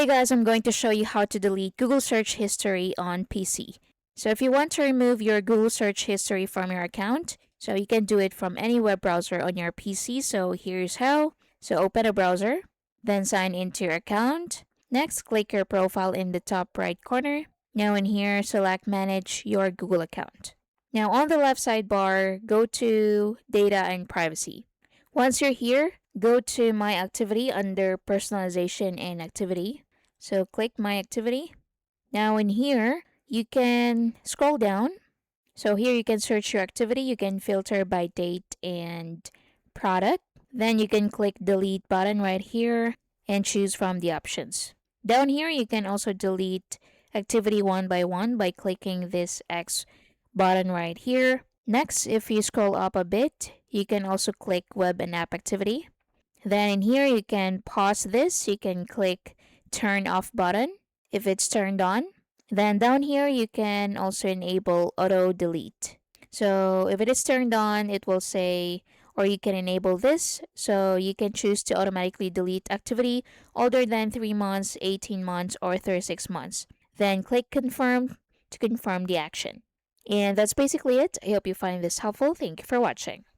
Today guys, I'm going to show you how to delete Google search history on PC. So if you want to remove your Google search history from your account, so you can do it from any web browser on your PC. So here's how. So open a browser, then sign into your account. Next, click your profile in the top right corner. Now in here, select manage your Google account. Now on the left sidebar, go to data and privacy. Once you're here, go to My Activity under Personalization and Activity. So click My Activity. Now in here, you can scroll down. So here you can search your activity. You can filter by date and product. Then you can click Delete button right here and choose from the options. Down here, you can also delete activity one by one by clicking this X button right here. Next, if you scroll up a bit, you can also click Web and App Activity. Then in here, you can pause this. You can click Turn Off button if it's turned on. Then down here, you can also enable Auto Delete. So if it is turned on, it will say, or you can enable this. So you can choose to automatically delete activity older than 3 months, 18 months, or 36 months. Then click Confirm to confirm the action. And that's basically it. I hope you find this helpful. Thank you for watching.